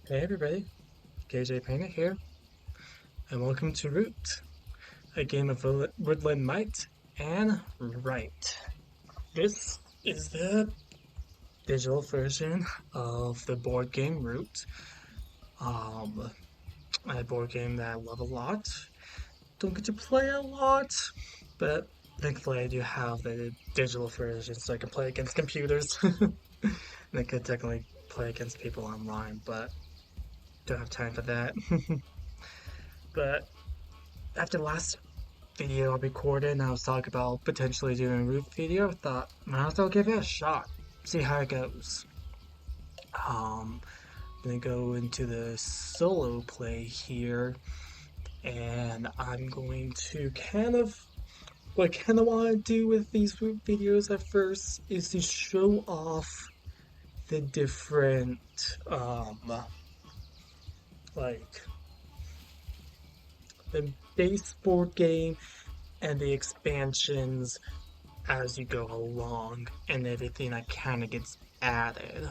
Hey everybody, kjpayner here, and welcome to Root, a game of Woodland might and right. This is the digital version of the board game Root, um, a board game that I love a lot. Don't get to play a lot, but thankfully I do have the digital version so I can play against computers. And I could technically play against people online, but don't have time for that. But after the last video I recorded and I was talking about potentially doing a roof video, I thought, might as well give it a shot, see how it goes. I'm gonna go into the solo play here, and I'm going to what I kind of want to do with these roof videos at first is to show off the different, like, the base board game and the expansions as you go along and everything that kind of gets added.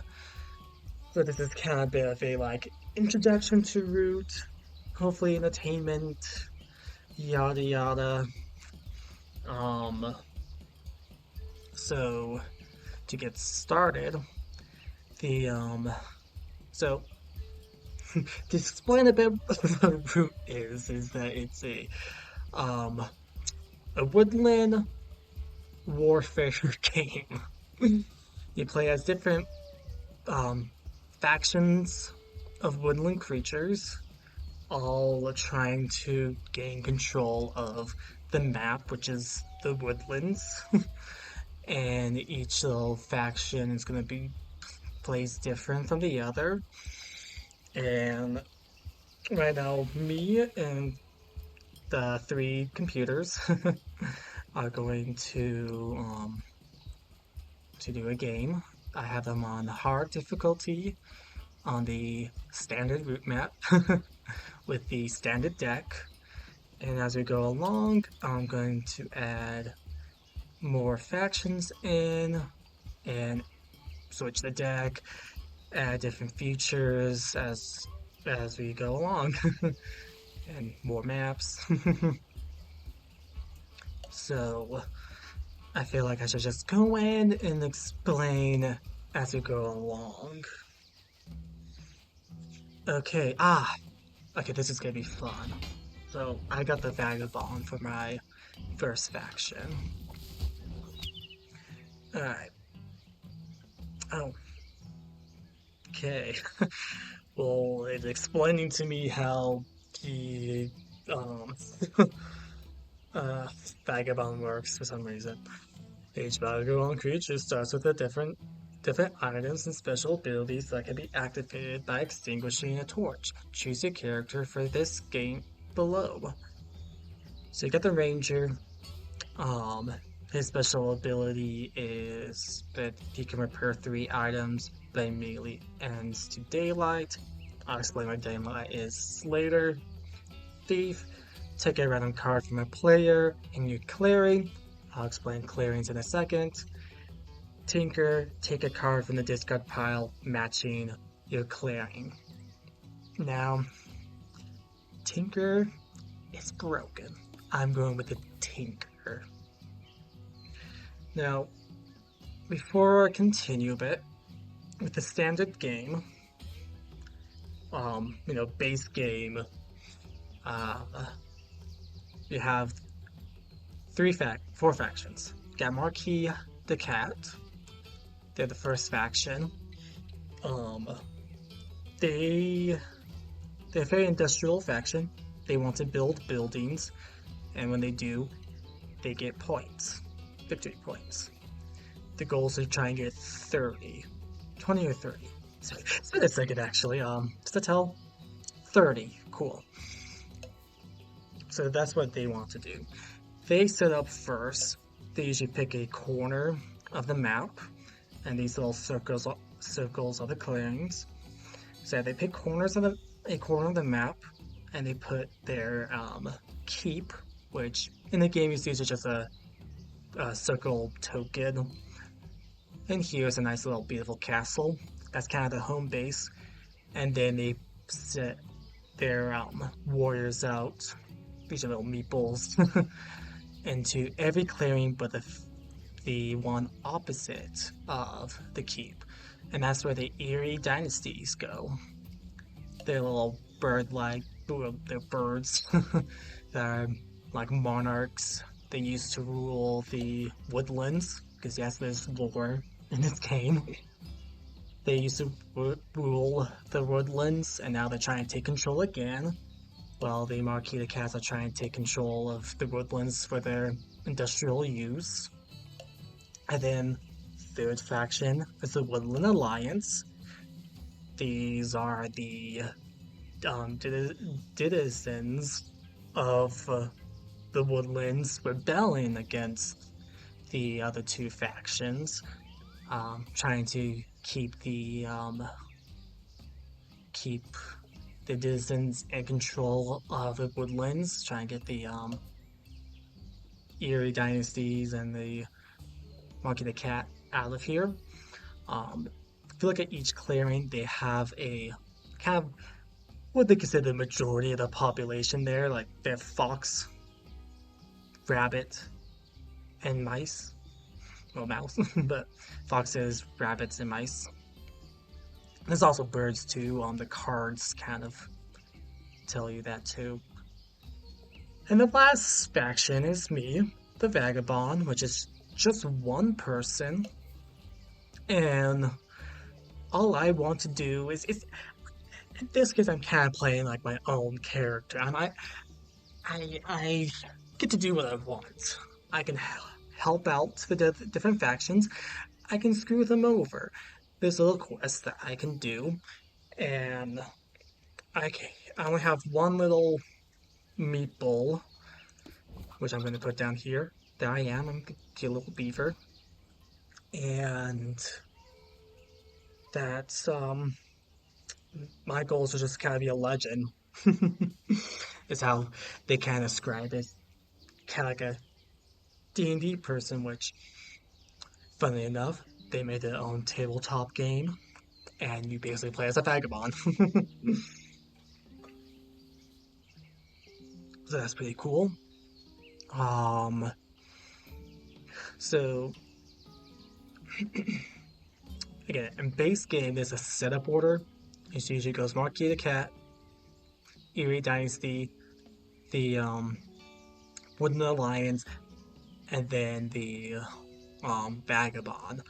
So this is kind of a bit of a like introduction to Root, hopefully entertainment, yada yada. Um, so to get started, the so to explain a bit what Root is that it's um a woodland warfare game. You play as different um, factions of woodland creatures, all trying to gain control of the map, which is the woodlands. And each little faction is going to be plays different from the other. And right now, me and the three computers are going to do a game. I have them on hard difficulty on the standard route map with the standard deck. And as we go along, I'm going to add more factions in and switch the deck, add different features as we go along, and more maps. So I feel like I should just go in and explain as we go along. Okay, okay, this is gonna be fun. So I got the Vagabond for my first faction. Alright. Oh, okay. Well, it's explaining to me how the um uh Vagabond works for some reason. Each Vagabond creature starts with a different items and special abilities that can be activated by extinguishing a torch. Choose your character for this game below. So you get the Ranger. Um, his special ability is that he can repair 3 items, but immediately ends to daylight. I'll explain what daylight is later. Thief, take a random card from a player in your clearing. I'll explain clearings in a second. Tinker, take a card from the discard pile matching your clearing. Now, Tinker is broken. I'm going with the Tinker. Now, before I continue a bit, with the standard game, base game, uh, you have four factions. You got Marquis the Cat. They're the first faction. Um, they're a very industrial faction. They want to build buildings, and when they do, they get points, victory points. The goal is to try and get 20 or 30. So it's been a second actually. Just to tell, 30. Cool. So that's what they want to do. They set up first. They usually pick a corner of the map, and these little circles are the clearings. So they pick a corner of the map, and they put their keep, which in the game is usually just a circle token. And here's a nice little beautiful castle. That's kind of the home base. And then they set their warriors out, these are little meeples, into every clearing but the one opposite of the keep. And that's where the Eerie dynasties go. They're little bird-like, well, they're birds that are like monarchs. They used to rule the woodlands, because yes, there's lore in this game. They used to rule the woodlands, and now they're trying to take control again. While the Marquita cats are trying to take control of the woodlands for their industrial use. And then, third faction is the Woodland Alliance. These are the citizens of the Woodlands rebelling against the other two factions, trying to keep the citizens in control of the Woodlands, trying to get the Eerie dynasties and the Monkey the Cat out of here. If you look at each clearing, they have a kind of what they consider the majority of the population there. Like they have fox, rabbit, and mice. Well, mouse, but foxes, rabbits, and mice. There's also birds too. The cards kind of tell you that too. And the last faction is me, the Vagabond, which is just one person. And all I want to do is in this case I'm kind of playing like my own character. And I get to do what I want. I can help out the different factions. I can screw them over. There's little quests that I can do, and I only have one little meatball, which I'm going to put down here. There I am. I'm a little beaver, and that's my goals are just kind of be a legend. Is how they kind of describe it. Kind of like a D&D person, which, funnily enough, they made their own tabletop game, and you basically play as a vagabond. So that's pretty cool. Um, so again, in base game, there's a setup order. It usually goes Marquis the Cat, Eerie Dynasty, the Woodland Alliance, and then the Vagabond.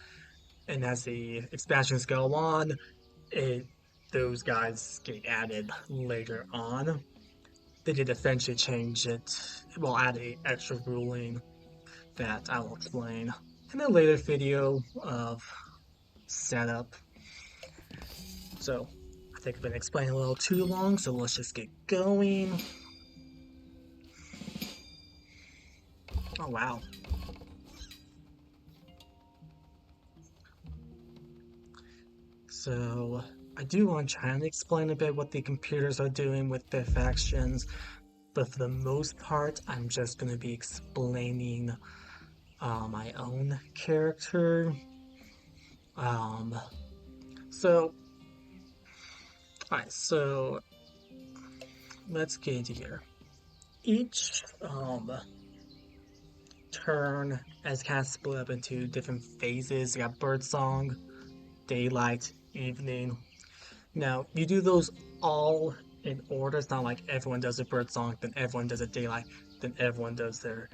And as the expansions go on, those guys get added later on. They did eventually change it, well, add a extra ruling that I will explain in a later video of setup. So, I think I've been explaining a little too long, so let's just get going. Oh, wow. So, I do want to try and explain a bit what the computers are doing with their factions, but for the most part, I'm just going to be explaining my own character. So, alright, so let's get into here. Each turn is kind of split up into different phases. You got birdsong, daylight, evening. Now, you do those all in order. It's not like everyone does a birdsong, then everyone does a daylight, then everyone does their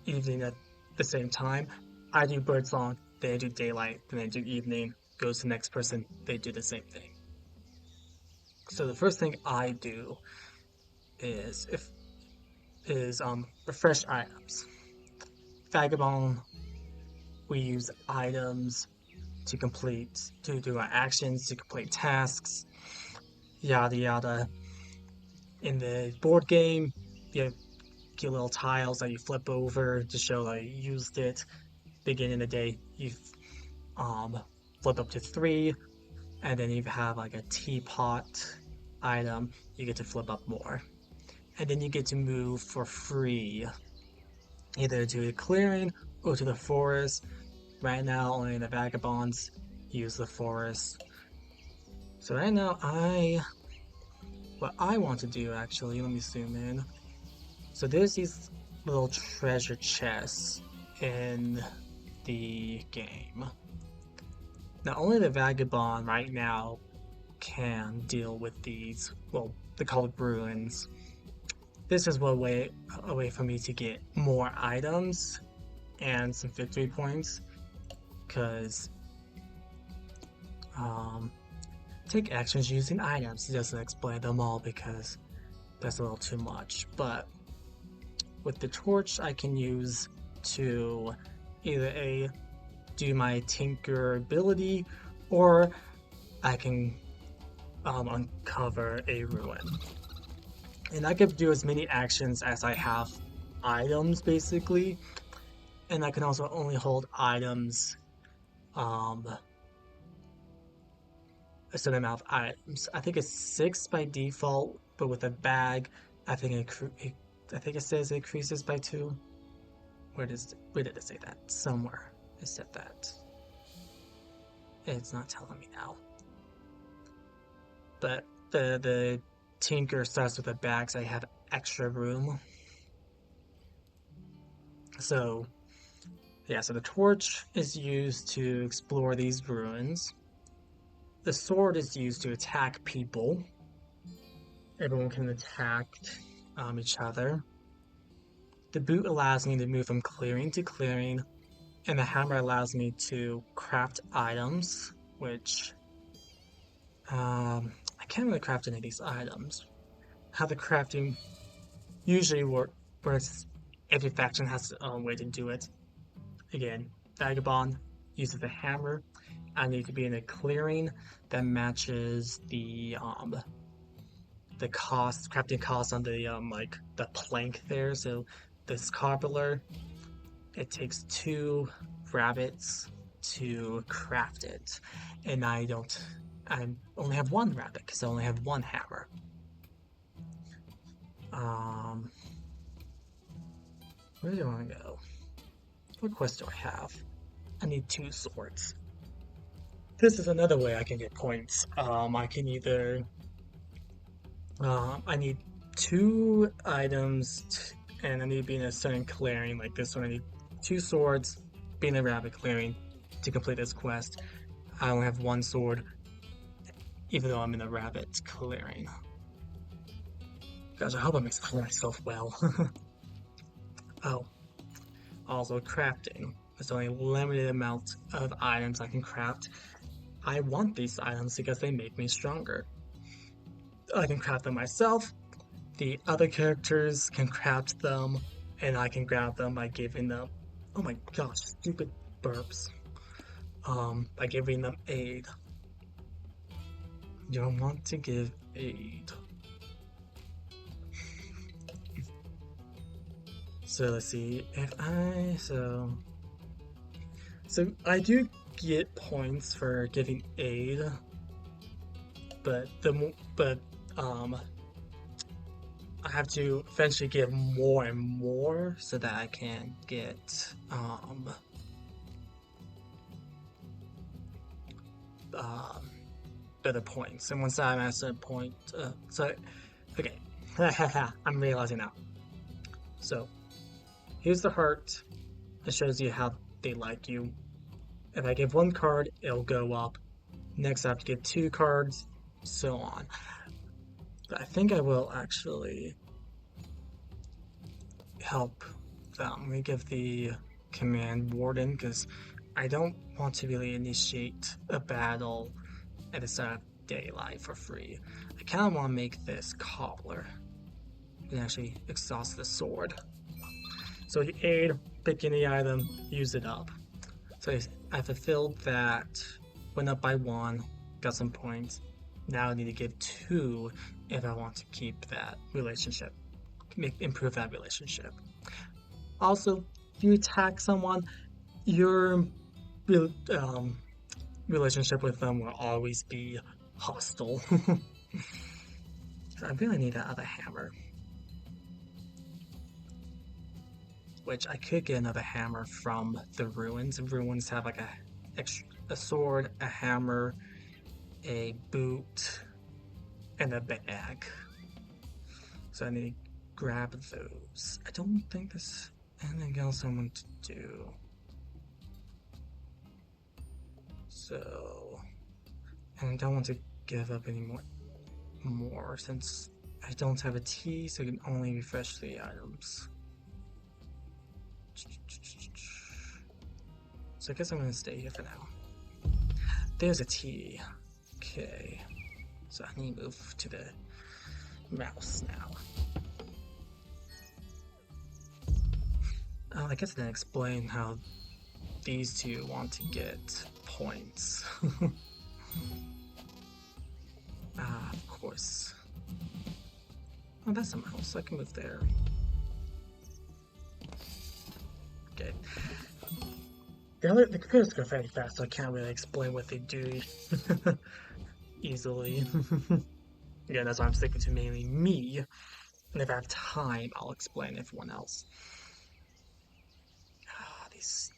evening at the same time. I do birdsong, then I do daylight, then I do evening. Goes to the next person, they do the same thing. So the first thing I do is refresh items. Vagabond, we use items to do our actions, to complete tasks, yada yada. In the board game, you get little tiles that you flip over to show that you used it. Beginning of the day, you flip up to 3, and then you have like a teapot item, you get to flip up more. And then you get to move for free, either to a clearing or to the forest. Right now, only the vagabonds use the forest. So right now, I what I want to do actually, let me zoom in. So there's these little treasure chests in the game. Now only the Vagabond right now can deal with these, well, they call it ruins. This is a way for me to get more items and some victory points, because um, take actions using items. It doesn't explain them all because that's a little too much. But with the torch, I can use to either A, do my tinker ability, or I can uncover a ruin. And I could do as many actions as I have items, basically. And I can also only hold items, um, a certain amount of items. I think it's 6 by default, but with a bag, I think I think it says it increases by 2. Where did it say that? Somewhere it said that. It's not telling me now. But the tinker starts with a bag, so I have extra room. So yeah, so the torch is used to explore these ruins. The sword is used to attack people. Everyone can attack each other. The boot allows me to move from clearing to clearing, and the hammer allows me to craft items, which I can't really craft any of these items. How the crafting usually works, every faction has their own way to do it. Again, Vagabond uses the hammer. I need to be in a clearing that matches the cost, crafting cost on the like the plank there. So this cobbler, it takes 2 rabbits to craft it, and I only have 1 rabbit because I only have 1 hammer. Um, where do I want to go? What quest do I have? I need 2 swords. This is another way I can get points. I can either I need 2 items, and I need to be in a certain clearing. Like this one, I need 2 swords, be in a rabbit clearing to complete this quest. I only have 1 sword, even though I'm in a rabbit clearing. Gosh, I hope I'm explaining myself well. Oh, also crafting. There's only a limited amount of items I can craft. I want these items because they make me stronger. I can craft them myself. The other characters can craft them, and I can grab them by giving them. Oh my gosh, stupid burps. By giving them aid. You don't want to give aid. So let's see if so I do get points for giving aid, but I have to eventually give more and more so that I can get better points. And once I'm at a certain point, okay, I'm realizing now. So here's the heart. It shows you how they like you. If I give 1 card, it'll go up. Next, I have to give 2 cards, so on. But I think I will actually help them. Let me give the command warden, because I don't want to really initiate a battle at the start of daylight for free. I kind of want to make this cobbler and actually exhaust the sword. So you aid, pick any item, use it up. So I fulfilled that, went up by 1, got some points. Now I need to give 2 if I want to keep that relationship, improve that relationship. Also, if you attack someone, your relationship with them will always be hostile. I really need that other hammer. Which I could get another hammer from the ruins. The ruins have like a sword, a hammer, a boot, and a bag. So I need to grab those. I don't think there's anything else I want to do. So, and I don't want to give up any more since I don't have a T, so I can only refresh the items. So I guess I'm gonna stay here for now. There's a T. Okay. So I need to move to the mouse now. Oh, I guess I didn't explain how these two want to get points. Ah, of course. Oh, that's a mouse. I can move there. Okay. The computers go very fast, so I can't really explain what they do easily. Yeah, that's why I'm sticking to mainly me. And if I have time, I'll explain everyone else. Ah, these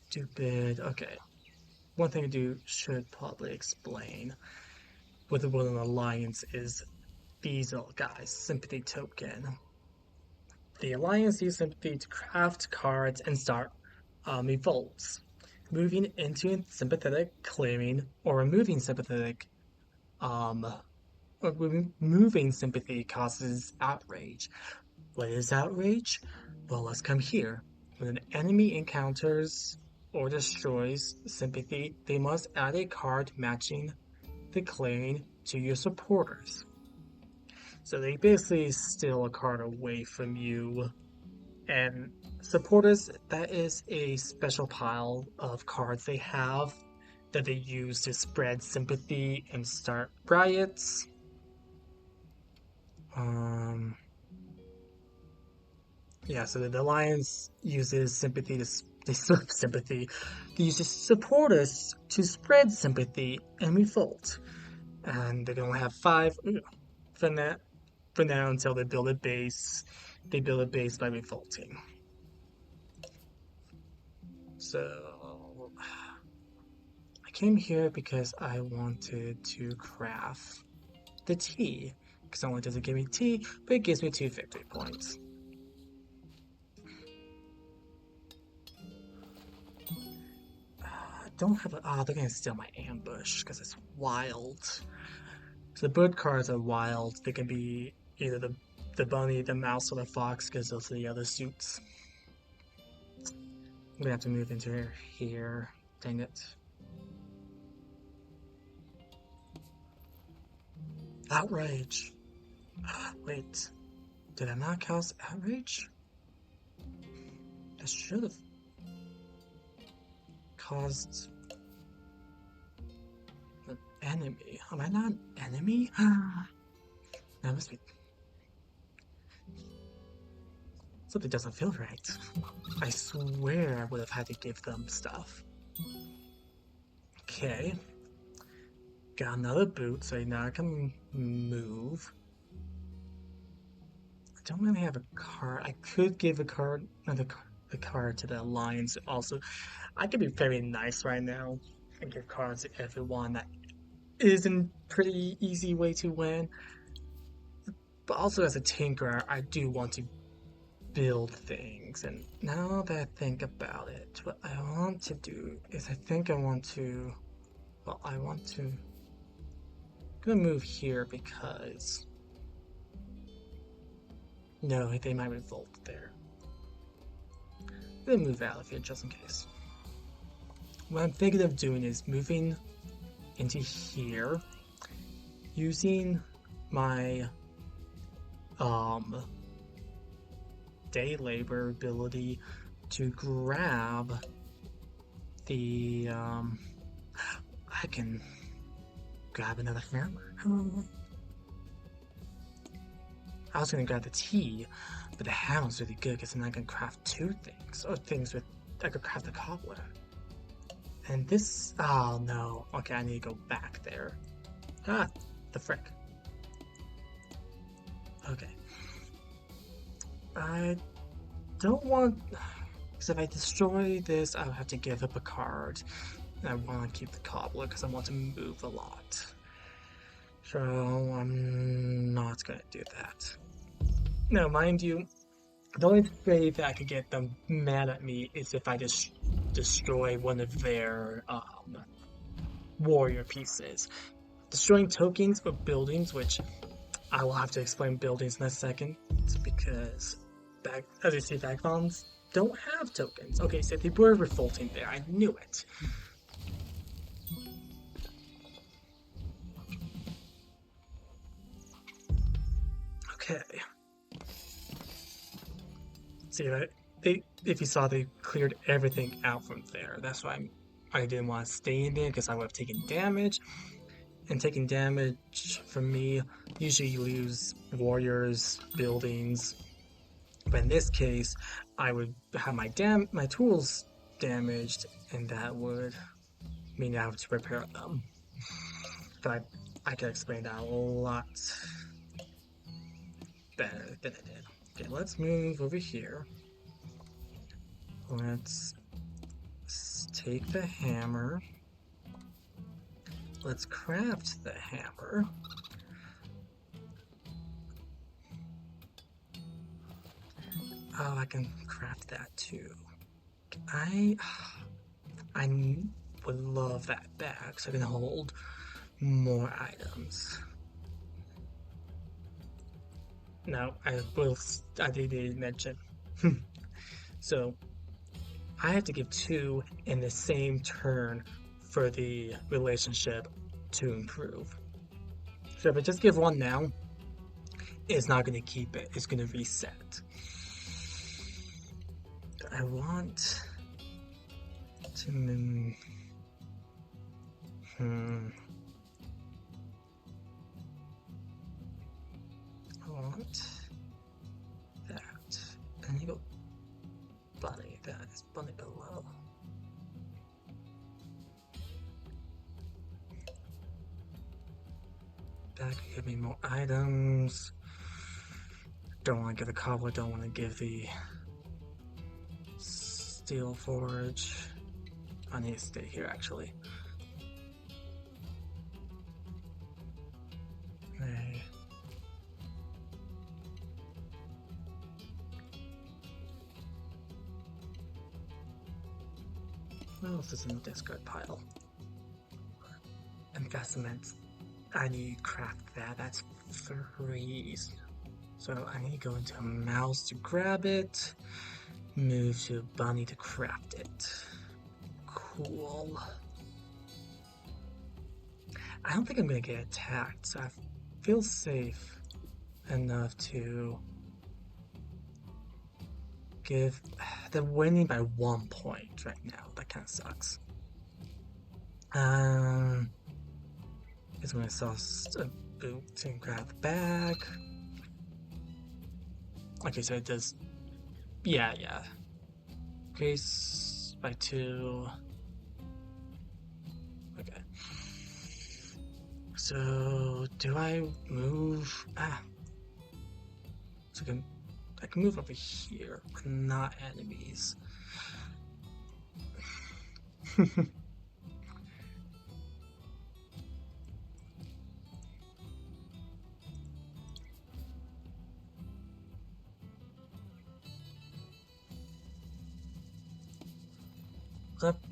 stupid. Okay. One thing I do should probably explain with the Woodland Alliance is these little guys, sympathy token. The Alliance uses sympathy to craft cards and start revolts. Moving into sympathetic, clearing, or removing sympathetic um removing sympathy causes outrage. What is outrage? Well, let's come here. When an enemy encounters or destroys sympathy, they must add a card matching the clearing to your supporters. So they basically steal a card away from you. And supporters, that is a special pile of cards they have that they use to spread sympathy and start riots. Um, yeah, so the Alliance uses sympathy to they sympathy. They use supporters to spread sympathy and revolt, and they can only have five for that for now until they build a base. They build a base by revolting. So I came here because I wanted to craft the T. Because not only does it give me T, but it gives me 2 victory points. Don't have a. Ah, they're gonna steal my ambush because it's wild. So the bird cards are wild. They can be either the bunny, the mouse, or the fox because those are the other suits. I'm gonna have to move into here. Dang it. Outrage. Wait. Did I not cast outrage? That should have caused an enemy. Am I not an enemy? That must be. Something doesn't feel right. I swear I would have had to give them stuff. Okay. Got another boot, so now I can move. I don't really have a card. I could give a card, the card to the Alliance. Also, I could be very nice right now and give cards to everyone. That is a pretty easy way to win. But also, as a tinkerer, I do want to build things. And now that I think about it, what I want to do is I think I want to. Well, I want to. I'm gonna move here because. No, they might revolt there. I'm gonna move out of here just in case. What I'm thinking of doing is moving into here, using my day labor ability to grab the I can grab another hammer. I was gonna grab the tea, but the hammer's really good because then I can craft 2 things, or things with I could craft the cobbler. And this, oh no, okay, I need to go back there. Ah, the frick. Okay. I don't want, because if I destroy this, I'll have to give up a card. And I want to keep the cobbler because I want to move a lot. So I'm not gonna do that. Now, mind you, the only way that I could get them mad at me is if I just destroy one of their warrior pieces. Destroying tokens or buildings, which I will have to explain buildings in a second, because as you see, Vagabonds don't have tokens. Okay, so they were revolting there. I knew it. Okay. See, right? If you saw, they cleared everything out from there. That's why I didn't want to stay in there, because I would have taken damage. And taking damage from me, usually you lose warriors, buildings. But in this case, I would have my tools damaged, and that would mean I have to repair them. But I can explain that a lot better than I did. Okay, let's move over here. Let's take the hammer. Let's craft the hammer. Oh, I can craft that too. I would love that bag so I can hold more items. Now, I did mention. So, I have to give two in the same turn for the relationship to improve. So if I just give one now, it's not going to keep it. It's going to reset. But I want to... I want that. And you go bunny. That is bunny below. That could give me more items. Don't want to give the cobbler, don't want to give the steel forge. I need to stay here actually. Hey. What else is in the discard pile? Investments. I need to craft that. That's 3. So I need to go into a mouse to grab it. Move to bunny to craft it. Cool. I don't think I'm gonna get attacked, so I feel safe enough to give... They're winning by 1 point right now. That kind of sucks. It's when I saw a boot and grab the bag. Okay, so it does... Yeah. Increase by 2. Okay. So, do I move... So I can move over here, but not enemies.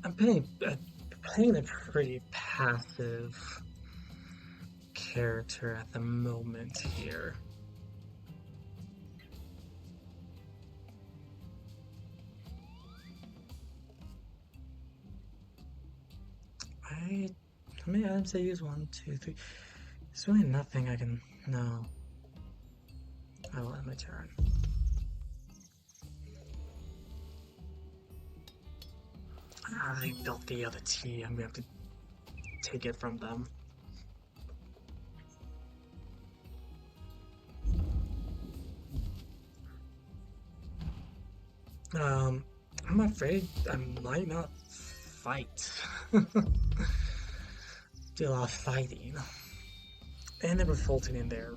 I'm playing a pretty passive character at the moment here. How many items I use? 1, 2, 3. There's really nothing I can... No. I will end my turn. They built the other T. I'm gonna have to take it from them. I'm afraid I might not fight. Do a lot of fighting. And they were revolting in there.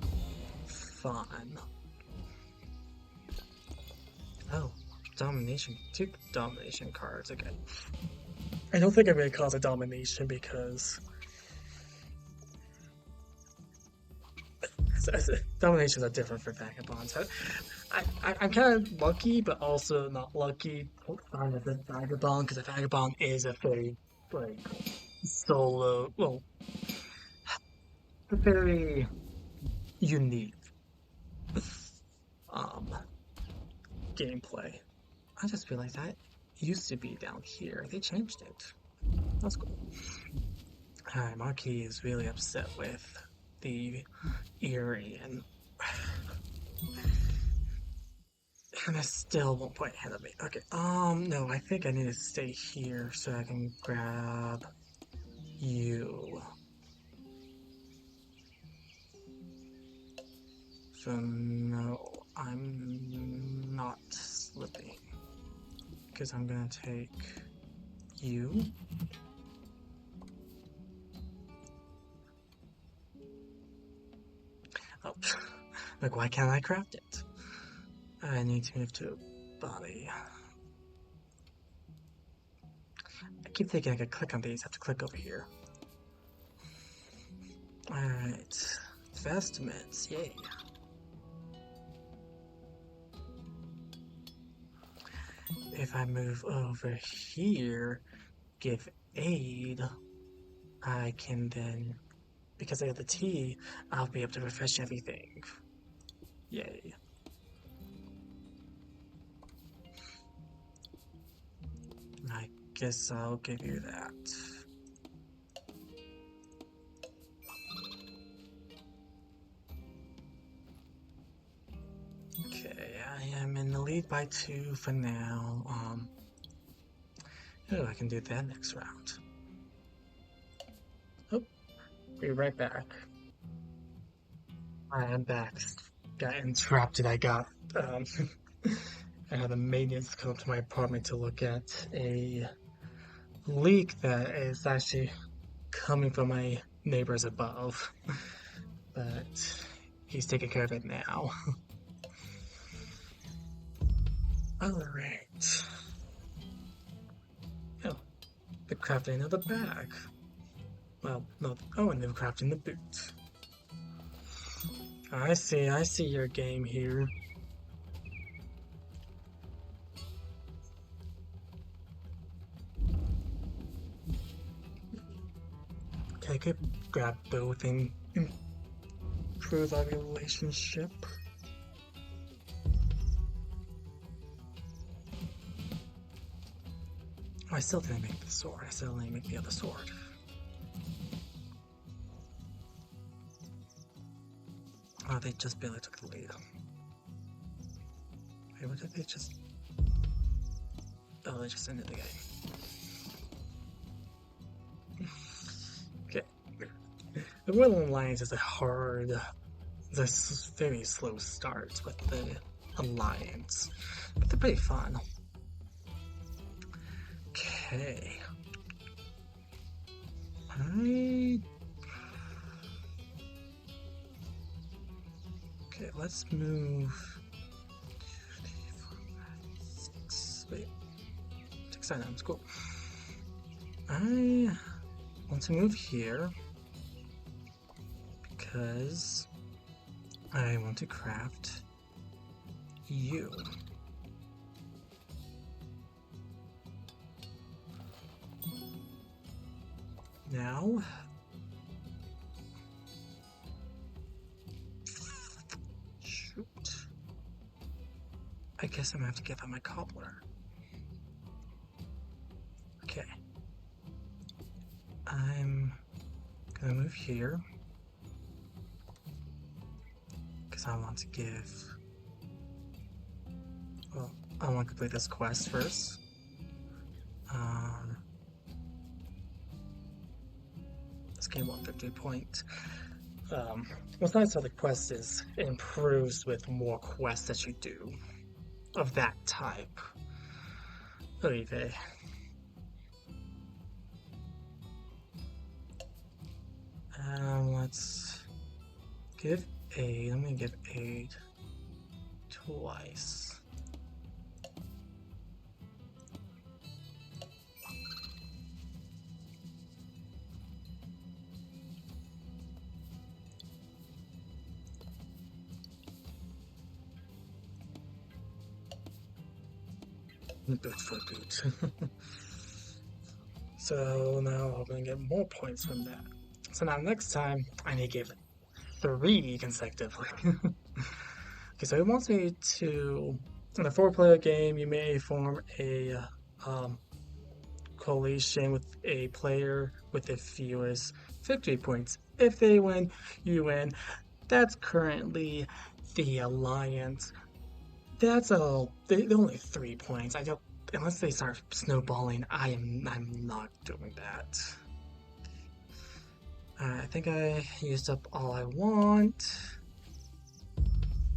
Fun. Oh, domination. 2 domination cards. Okay. I don't think I'm gonna cause a domination because Dominations are different for Vagabonds. I'm kind of lucky, but also not lucky on the Vagabond because the Vagabond is a very like solo, well, a very unique um gameplay. I just realized that used to be down here. They changed it. That's cool. Alright, Marquis is really upset with the Eerie and I still won't point ahead of me. Okay, no, I think I need to stay here so I can grab you. So no, I'm not slipping. Because I'm gonna take you. Oh, like why can't I craft it? I need to move to body. I keep thinking I could click on these, I have to click over here. Alright. Vestments, yay. If I move over here, give aid, I can then, because I have the T, I'll be able to refresh everything. Yay. I guess I'll give you that. Okay, I am in the lead by 2 for now. Oh, I can do that next round. Oh, be right back. I am back. Got interrupted. Um, I had a maintenance come to my apartment to look at a leak that is actually coming from my neighbors above. But he's taking care of it now. Alright. Oh, the crafting of the bag. Well, no, oh, and they're crafting the boot. I see your game here. Okay, I could grab both and improve our relationship. Oh, I still didn't make the sword. I still didn't make the other sword. Oh, they just barely took the lead. Wait, what did they just... Oh, they just ended the game. Okay. The Woodland Alliance is it's a very slow start with the Alliance, but they're pretty fun. Okay. Okay, let's move. 6. Wait. 6 items, cool. I want to move here because I want to craft you. Now, shoot. I guess I'm gonna have to give up my cobbler. Okay. I'm gonna move here because I want to give. Well, I want to complete this quest first. This game 150 point. What's nice about the quest is it improves with more quests that you do of that type. Okay. Let's give aid. I'm gonna give aid twice. Boot for boot. So now I'm gonna get more points from that. So now next time I need to give 3 consecutively. Okay, so it wants me to, in a 4-player game, you may form a um, coalition with a player with the fewest victory points. If they win, you win. That's currently the alliance. That's all. They're only 3 points. I don't. Unless they start snowballing, I'm not doing that. I think I used up all I want.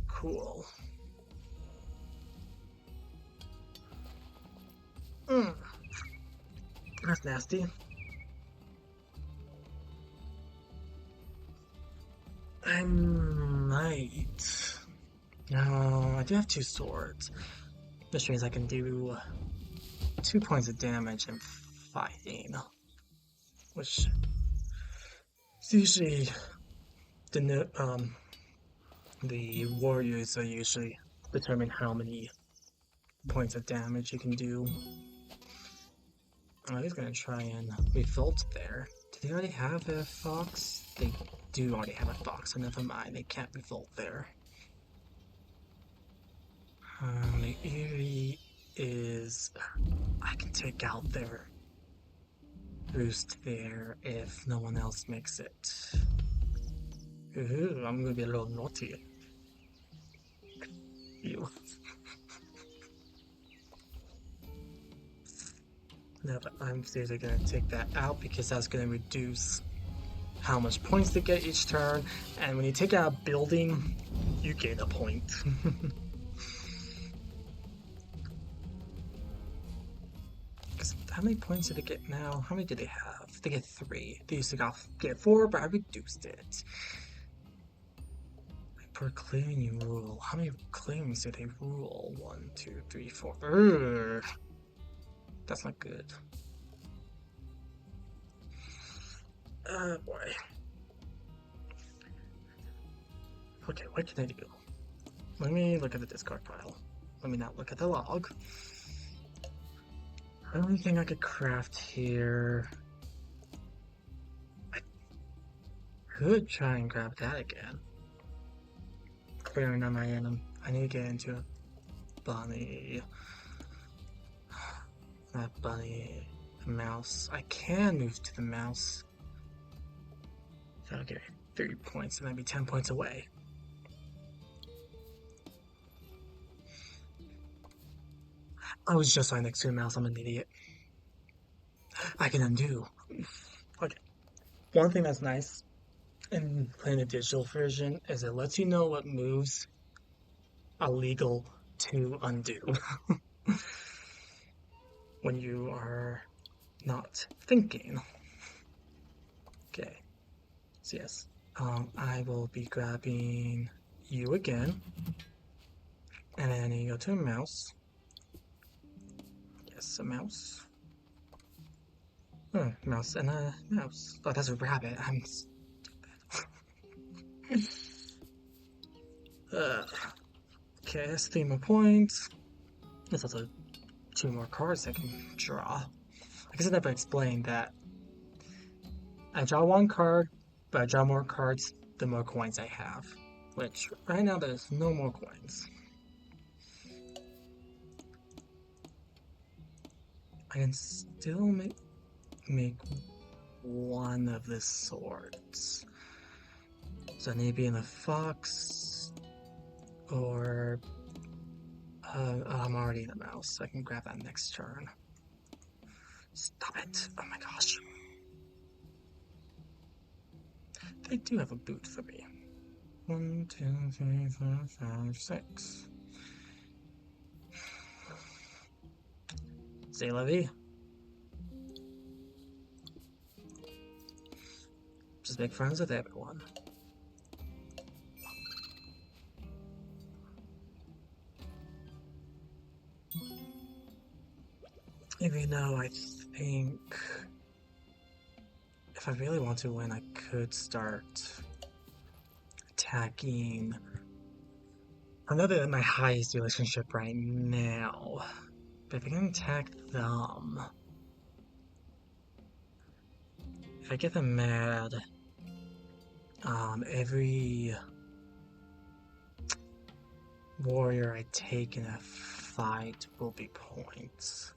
Cool. Mm, that's nasty. I might. No, I do have 2 swords. Which means I can do 2 points of damage in fighting. Which is usually the warriors are usually determine how many points of damage you can do. Oh, he's gonna try and revolt there. Do they already have a fox? They do already have a fox, so never mind, they can't revolt there. The Eerie is... I can take out their boost there if no one else makes it. Ooh, I'm gonna be a little naughty. You. No, but I'm seriously gonna take that out because that's gonna reduce how much points they get each turn, and when you take out a building, you gain a point. How many points did they get now? How many do they have? They get 3. They used to get 4, but I reduced it. Per clearing you rule. How many claims do they rule? 1, 2, 3, 4. Urgh. That's not good. Oh boy. Okay, what can I do? Let me look at the discard pile. Let me not look at the log. The only thing I could craft here... I could try and grab that again. Clearing on my enemy. I need to get into a bunny. That bunny. The mouse. I can move to the mouse. That'll get 3 points and I'd be 10 points away. I was just right next to the mouse, I'm an idiot. I can undo. Okay. One thing that's nice in playing the digital version is it lets you know what moves are legal to undo when you are not thinking. Okay. So yes, I will be grabbing you again, and then you go to a mouse. Yes, a mouse. Oh, mouse and a mouse. Oh, that's a rabbit. I'm stupid. Okay, that's 3 more points. There's also 2 more cards I can draw. I guess I never explained that I draw 1 card, but I draw more cards the more coins I have. Which, right now, there's no more coins. I can still make one of the swords. So maybe in a fox, or I'm already in a mouse, so I can grab that next turn. Stop it! Oh my gosh. They do have a boot for me. 1, 2, 3, 4, 5, 6. C'est la vie. Just make friends with everyone. Even though I think if I really want to win, I could start attacking. I know that my highest relationship right now But if I can attack them, if I get them mad, every warrior I take in a fight will be points.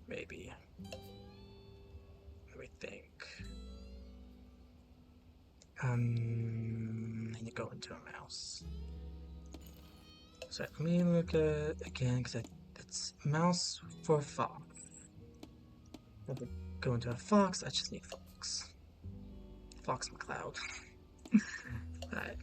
Maybe. Let me think. I need to go into a mouse. So let me look at again, because it's mouse for fox. If I go into a fox, I just need fox. Fox McCloud. Alright.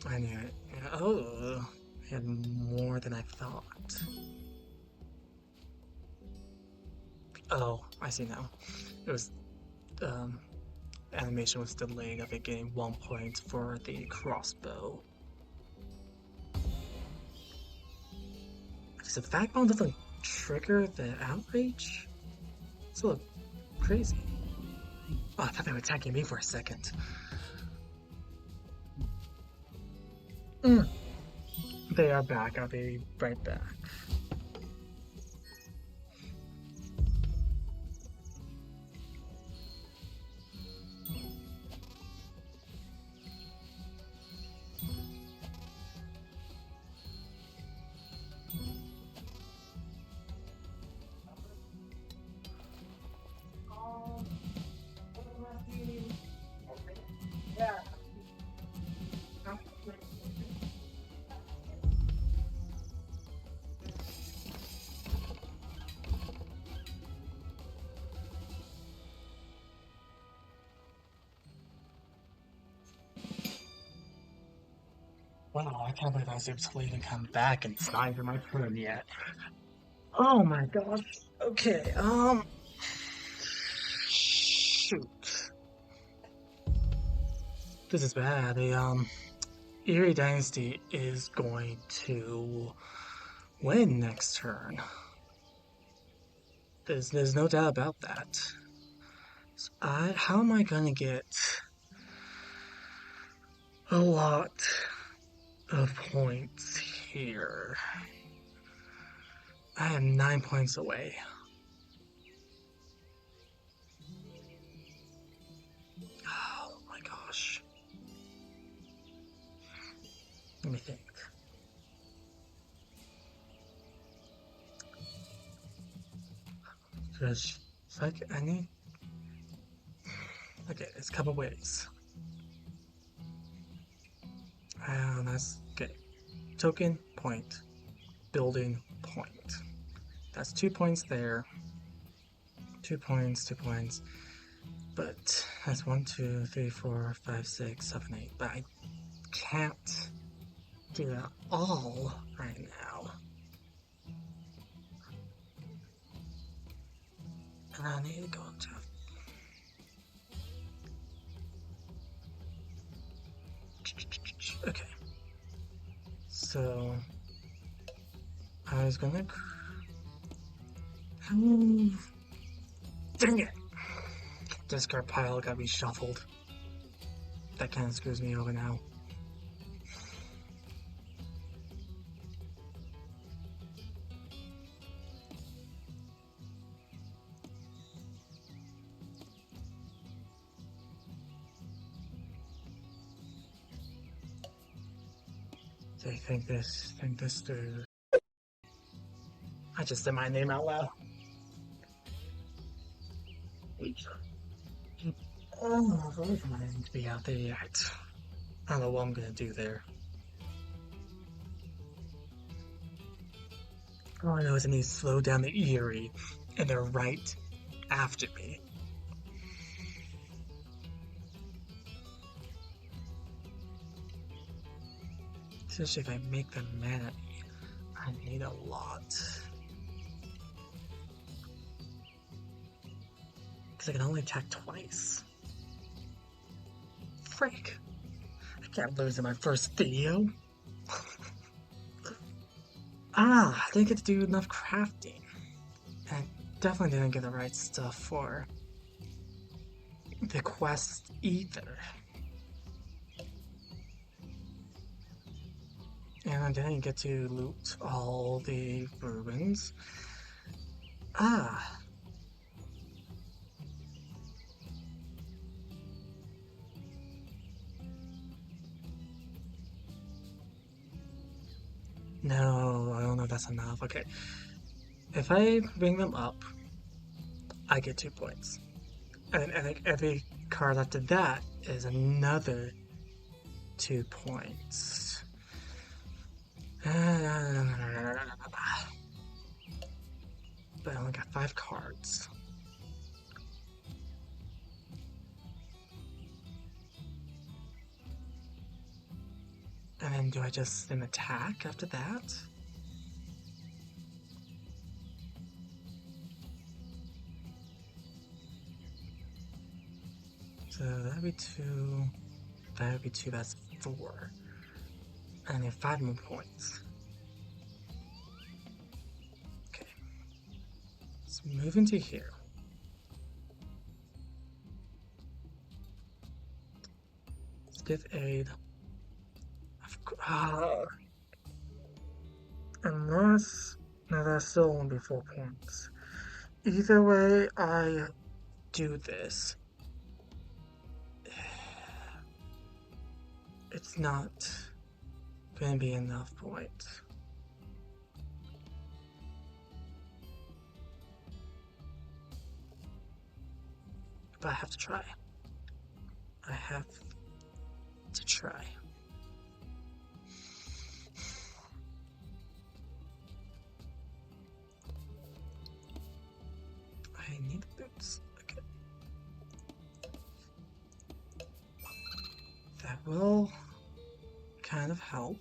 I knew it. Oh, I had more than I thought. Oh, I see now. It was, animation was delayed of it getting 1 point for the crossbow. Because if Vagabond doesn't trigger the outrage, it's a little crazy. Oh, I thought they were attacking me for a second. They are back. I'll be right back. Wow, I can't believe I was able to leave and come back and it's not even my turn yet. Oh my gosh. Okay, shoot. This is bad. The Erie Dynasty is going to win next turn. There's no doubt about that. So how am I gonna get a lot of points here? I am 9 points away. Oh my gosh. Let me think. Just like I need. Okay, there's a couple ways. That's okay. Token, point. Building, point. That's 2 points there. 2 points, 2 points. But that's 1, 2, 3, 4, 5, 6, 7, 8. But I can't do that all right now. And I need to go up to. Okay. So I was gonna. Dang it! Discard pile got reshuffled. That kind of screws me over now. So I think this through. I just said my name out loud. Oh, I need to be out there yet. I don't know what I'm gonna do there. All I know is I need to slow down the Erie, and they're right after me. Especially if I make them mad at me, I need a lot. Because I can only attack twice. Frick! I can't lose in my first video. I didn't get to do enough crafting. And I definitely didn't get the right stuff for the quest either. And then you get to loot all the ruins. Ah, no, I don't know if that's enough. Okay, if I bring them up, I get 2 points. And I think every card after that is another 2 points. But I only got 5 cards. And then do I just then attack after that? So that'd be 2. That would be 2, that's 4. And I need 5 more points. Okay. Let's move into here. Let's give aid. Unless. No, that's still only 4 points. Either way I do this, it's not gonna be enough points. But I have to try. I have to try. I need boots. Okay. That will kind of help.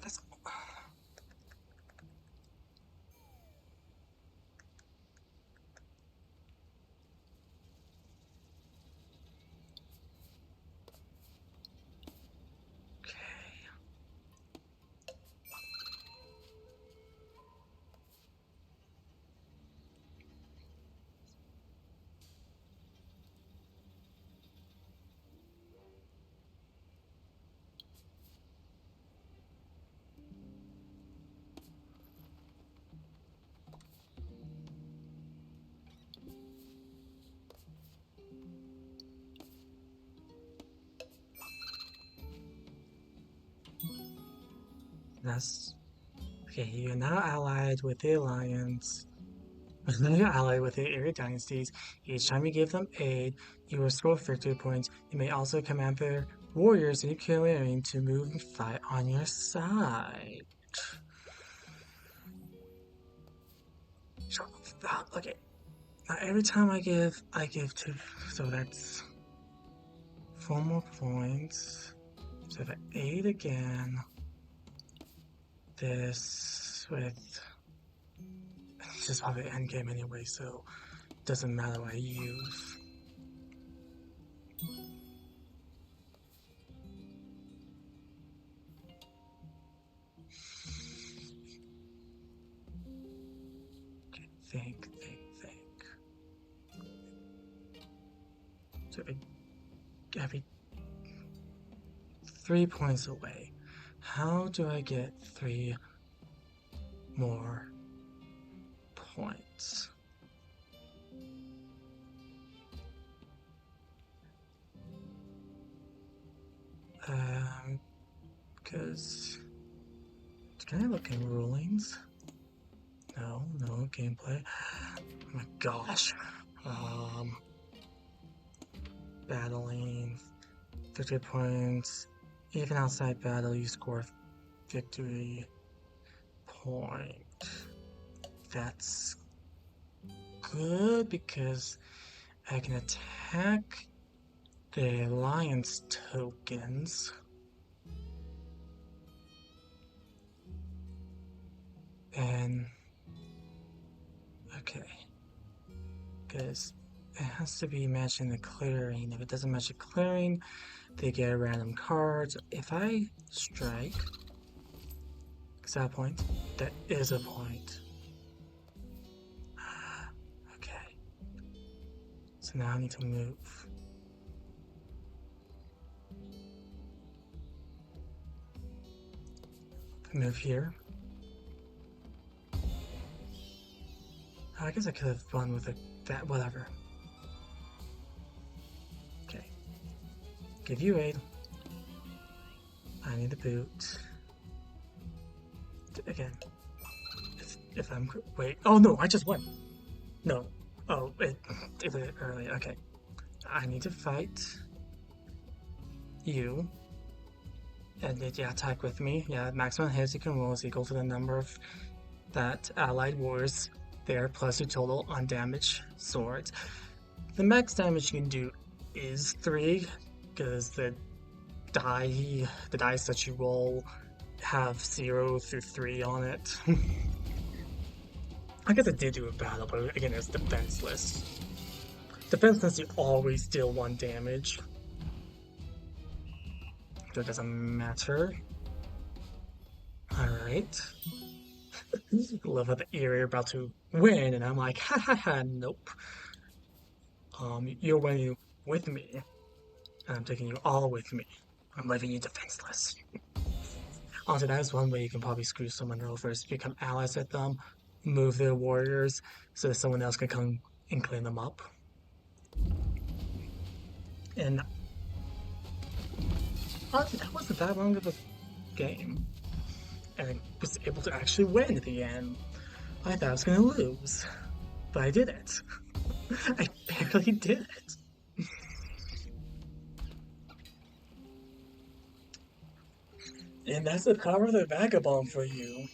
That's okay. That's okay. You're now allied with the Alliance. Now you're allied with the area dynasties. Each time you give them aid, you will score victory points. You may also command their warriors in your area to move and fight on your side. Okay. Now every time I give 2. So that's 4 more points. So if I aid again, this with. This is probably end game anyway, so it doesn't matter what I use. Okay, think. So I'd be 3 points away. How do I get 3 more points? Because can I look in rulings? No gameplay. Oh my gosh. Battling, 50 points. Even outside battle, you score victory point. That's good because I can attack the alliance tokens. And okay, because it has to be matching the clearing. If it doesn't match the clearing, they get a random card. So if I strike, is that a point? That is a point. Okay. So now I need to move. Move here. I guess I could have run with that, whatever. Okay. Give you aid. I need a boot. Again. If I'm... Wait. Oh no, I just won. No. Oh, it did it earlier. Okay. I need to fight you. And yeah, attack with me. Yeah, maximum hits you can roll is equal to the number of that allied warriors there plus your total undamaged swords. The max damage you can do is 3 because the dice that you roll have 0 through 3 on it. I guess I did do a battle, but again, it's defenseless. Defenseless, you always deal 1 damage. So it doesn't matter. Alright. Love how the you're about to win, and I'm like, ha ha ha, nope. You're winning with me, and I'm taking you all with me. I'm leaving you defenseless. Also, that is one way you can probably screw someone over is become allies with them, move their warriors so that someone else can come and clean them up. And honestly, that wasn't that long of a game. And I was able to actually win at the end. I thought I was gonna lose, but I did it. I barely did it. And that's the power of the Vagabond for you.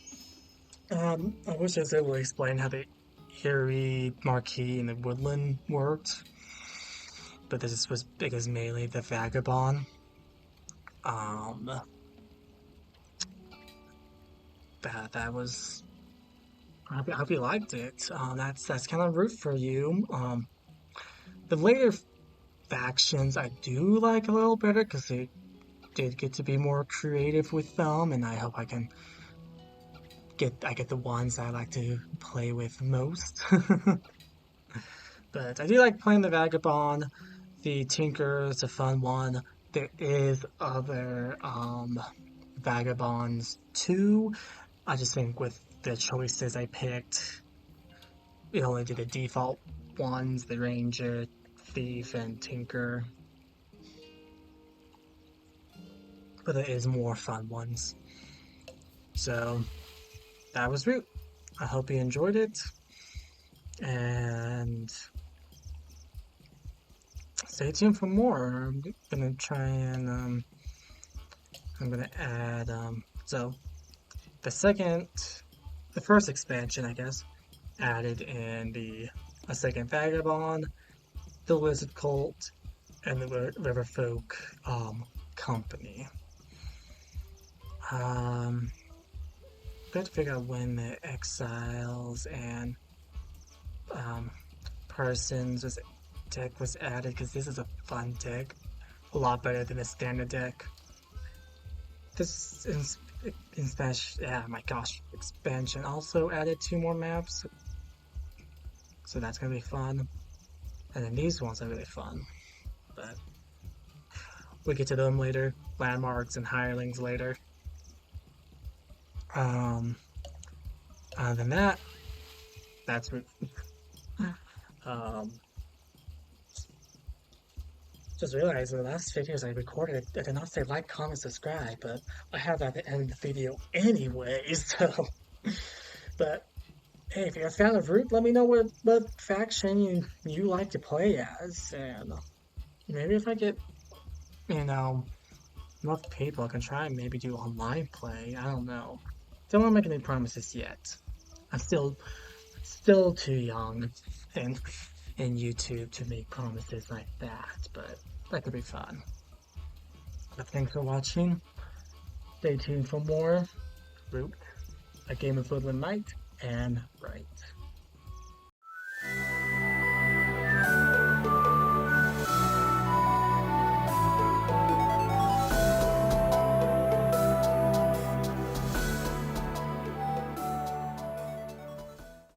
I wish I was able to explain how the Eerie Marquee and the Woodland worked, but this was because mainly the Vagabond. That was. I hope you liked it. That's kind of root for you. The later factions I do like a little better because they did get to be more creative with them, and I hope I get the ones I like to play with most. But I do like playing the Vagabond. The Tinker is a fun one. There is other Vagabonds too. I just think with the choices I picked, we only did the default ones, the Ranger, Thief, and Tinker. But there is more fun ones. So that was Root. I hope you enjoyed it. And stay tuned for more. I'm gonna try and I'm gonna add so the first expansion I guess added in a second Vagabond, the Lizard Cult, and the Riverfolk company. We have to figure out when the Exiles and Persons deck was added because this is a fun deck, a lot better than the standard deck. This my gosh, expansion also added 2 more maps, so that's gonna be fun. And then these ones are really fun, but we'll get to them later. Landmarks and hirelings later. Other than that, that's just realized in the last videos I recorded, I did not say like, comment, subscribe, but I have that at the end of the video anyway, so. But hey, if you're a fan of Root, let me know what faction you like to play as, and maybe if I get, enough people, I can try and maybe do online play. I don't know. Don't want to make any promises yet. I'm still too young in YouTube to make promises like that, but that could be fun. But thanks for watching. Stay tuned for more Root, a game of Woodland Might and Right.